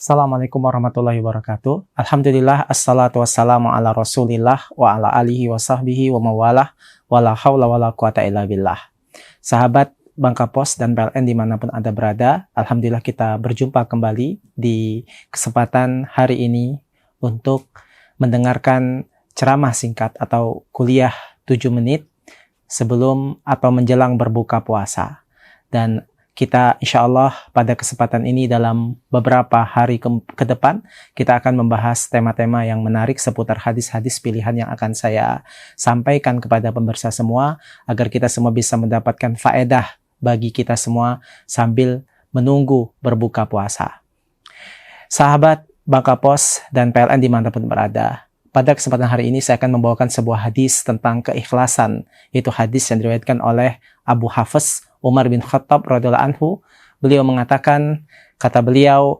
Assalamualaikum warahmatullahi wabarakatuh. Alhamdulillah, assalatu wassalamu ala rasulillah wa ala alihi wa sahbihi wa mawalah wa la hawla wa la quwata illa billah. Sahabat Bangka Pos dan PLN dimanapun Anda berada, Alhamdulillah kita berjumpa kembali di kesempatan hari ini untuk mendengarkan ceramah singkat atau kuliah 7 menit sebelum atau menjelang berbuka puasa. Dan kita insya Allah pada kesempatan ini dalam beberapa hari ke depan kita akan membahas tema-tema yang menarik seputar hadis-hadis pilihan yang akan saya sampaikan kepada pemirsa semua agar kita semua bisa mendapatkan faedah bagi kita semua sambil menunggu berbuka puasa. Sahabat Bangka Pos dan PLN dimanapun berada, pada kesempatan hari ini saya akan membawakan sebuah hadis tentang keikhlasan, yaitu hadis yang diriwayatkan oleh Abu Hafs Umar bin Khattab radhiyallahu anhu. Beliau mengatakan, kata beliau,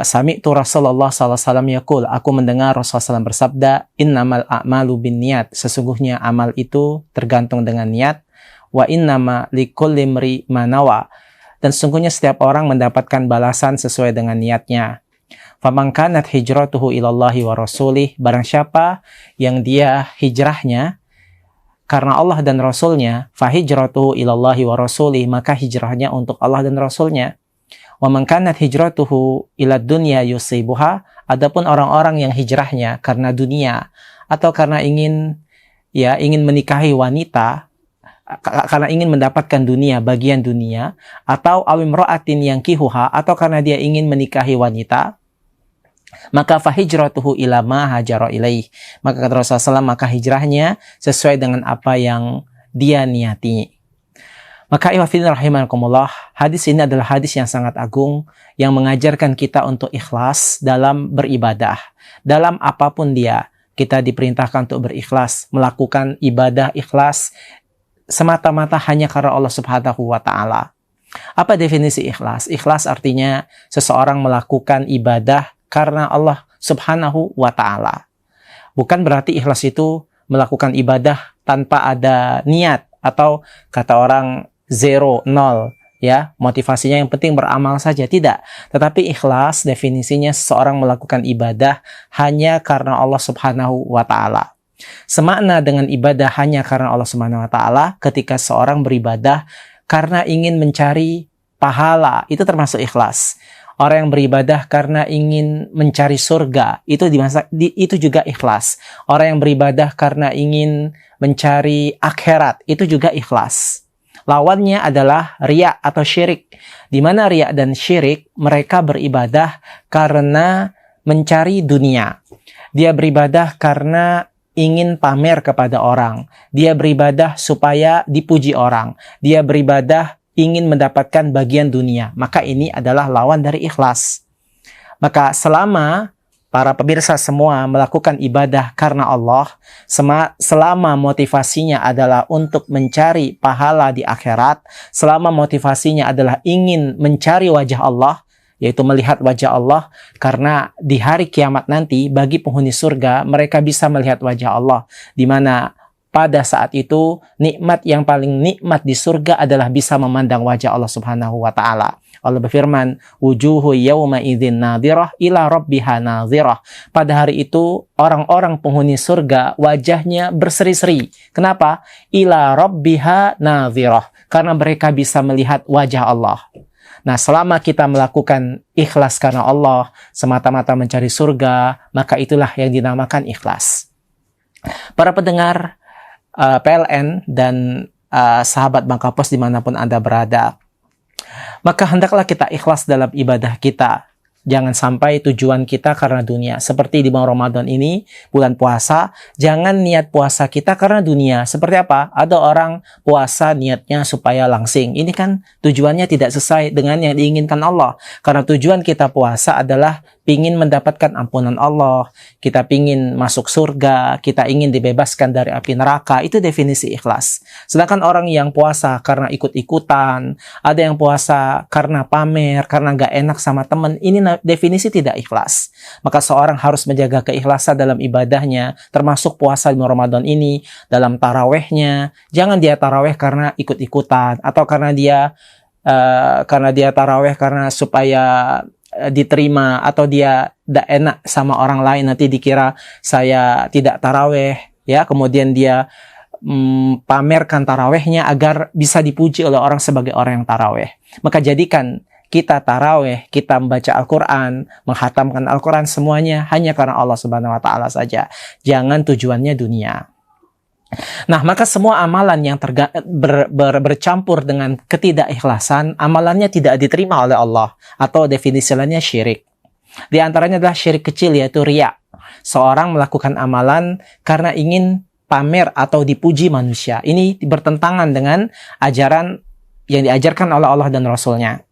sami'tu Rasulullah sallallahu alaihi wasallam yaqul, aku mendengar Rasulullah SAW bersabda, innamal a'malu binniyat, sesungguhnya amal itu tergantung dengan niat, wa innama likulli imri ma nawa, dan sesungguhnya setiap orang mendapatkan balasan sesuai dengan niatnya. Faman kanat hijratuhu ilallahi wa rasulih, barang siapa yang dia hijrahnya karena Allah dan Rasulnya, fahijratuhu ilallahi wa rasulih, maka hijrahnya untuk Allah dan Rasulnya. Wa man kanat hijratuhu ilad dunya yusibuha, adapun orang-orang yang hijrahnya karena dunia atau karena ingin menikahi wanita, karena ingin mendapatkan dunia, bagian dunia, atau awimra'atin yang kihuha, atau karena dia ingin menikahi wanita, maka fahijratuhu ila ma hajara ilaih, maka kata Rasulullah SAW, maka hijrahnya sesuai dengan apa yang dia niati. Maka ikhwafidin rahimakumullah, hadis ini adalah hadis yang sangat agung yang mengajarkan kita untuk ikhlas dalam beribadah. Dalam apapun dia, kita diperintahkan untuk berikhlas, melakukan ibadah ikhlas semata-mata hanya karena Allah Subhanahu wa taala. Apa definisi ikhlas? Ikhlas artinya seseorang melakukan ibadah karena Allah Subhanahu wa ta'ala. Bukan berarti ikhlas itu melakukan ibadah tanpa ada niat, atau kata orang 0, 0, ya, motivasinya yang penting beramal saja. Tidak. Tetapi ikhlas definisinya seseorang melakukan ibadah hanya karena Allah Subhanahu wa ta'ala. Semakna dengan ibadah hanya karena Allah Subhanahu wa ta'ala ketika seorang beribadah karena ingin mencari pahala, itu termasuk ikhlas. Orang yang beribadah karena ingin mencari surga, itu juga ikhlas. Orang yang beribadah karena ingin mencari akhirat, itu juga ikhlas. Lawannya adalah riya atau syirik. Di mana riya dan syirik, mereka beribadah karena mencari dunia. Dia beribadah karena ingin pamer kepada orang. Dia beribadah supaya dipuji orang. Dia beribadah ingin mendapatkan bagian dunia, maka ini adalah lawan dari ikhlas. Maka selama para pemirsa semua melakukan ibadah karena Allah, selama motivasinya adalah untuk mencari pahala di akhirat, selama motivasinya adalah ingin mencari wajah Allah, yaitu melihat wajah Allah, karena di hari kiamat nanti bagi penghuni surga mereka bisa melihat wajah Allah, di mana pada saat itu, nikmat yang paling nikmat di surga adalah bisa memandang wajah Allah Subhanahu wa ta'ala. Allah berfirman, wujuhu yawma idzin nadhirah ila rabbiha nadhirah. Pada hari itu, orang-orang penghuni surga wajahnya berseri-seri. Kenapa? Ila rabbiha nadhirah. Karena mereka bisa melihat wajah Allah. Nah, selama kita melakukan ikhlas karena Allah, semata-mata mencari surga, maka itulah yang dinamakan ikhlas. Para pendengar PLN dan sahabat Bangka Pos dimanapun Anda berada, maka hendaklah kita ikhlas dalam ibadah kita. Jangan sampai tujuan kita karena dunia. Seperti di bulan Ramadan ini, bulan puasa, jangan niat puasa kita karena dunia. Seperti apa? Ada orang puasa niatnya supaya langsing. Ini kan tujuannya tidak sesuai dengan yang diinginkan Allah. Karena tujuan kita puasa adalah pingin mendapatkan ampunan Allah, kita pingin masuk surga, kita ingin dibebaskan dari api neraka. Itu definisi ikhlas. Sedangkan orang yang puasa karena ikut-ikutan, ada yang puasa karena pamer, karena gak enak sama teman, ini definisi tidak ikhlas. Maka seorang harus menjaga keikhlasan dalam ibadahnya, termasuk puasa di Ramadan ini, dalam tarawehnya. Jangan dia taraweh karena ikut-ikutan, atau karena dia taraweh karena supaya diterima, atau dia tidak enak sama orang lain, nanti dikira saya tidak taraweh, ya, kemudian dia pamerkan tarawehnya agar bisa dipuji oleh orang sebagai orang yang taraweh. Maka jadikan kita taraweh, kita membaca Al-Quran, menghatamkan Al-Quran, semuanya hanya karena Allah Subhanahu wa Ta'ala saja. Jangan tujuannya dunia. Nah, maka semua amalan yang bercampur dengan ketidakikhlasan, amalannya tidak diterima oleh Allah, atau definisi lainnya syirik. Di antaranya adalah syirik kecil, yaitu riya. Seorang melakukan amalan karena ingin pamer atau dipuji manusia. Ini bertentangan dengan ajaran yang diajarkan oleh Allah dan Rasul-Nya.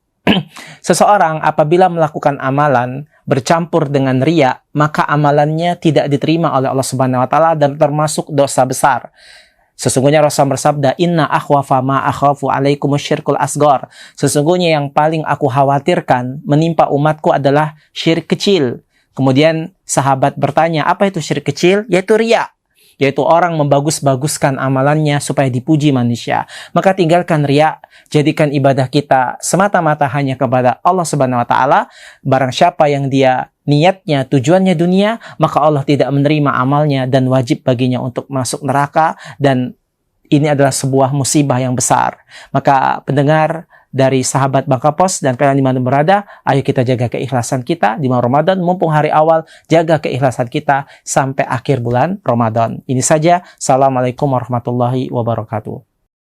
Seseorang apabila melakukan amalan bercampur dengan riya, maka amalannya tidak diterima oleh Allah Subhanahu wa Ta'ala dan termasuk dosa besar. Sesungguhnya Rasul bersabda, "Inna akhwafa ma akhafu alaikum syirkul asghar." Sesungguhnya yang paling aku khawatirkan menimpa umatku adalah syirik kecil. Kemudian sahabat bertanya, apa itu syirik kecil? Yaitu riya. Yaitu orang membagus-baguskan amalannya supaya dipuji manusia. Maka tinggalkan riya, jadikan ibadah kita semata-mata hanya kepada Allah Subhanahu wa Ta'ala. Barang siapa yang dia niatnya, tujuannya dunia, maka Allah tidak menerima amalnya dan wajib baginya untuk masuk neraka, dan ini adalah sebuah musibah yang besar. Maka pendengar dari sahabat Bangka Pos dan kalian di mana berada, ayo kita jaga keikhlasan kita di bulan Ramadan, mumpung hari awal, jaga keikhlasan kita sampai akhir bulan Ramadan. Ini saja. Assalamualaikum warahmatullahi wabarakatuh.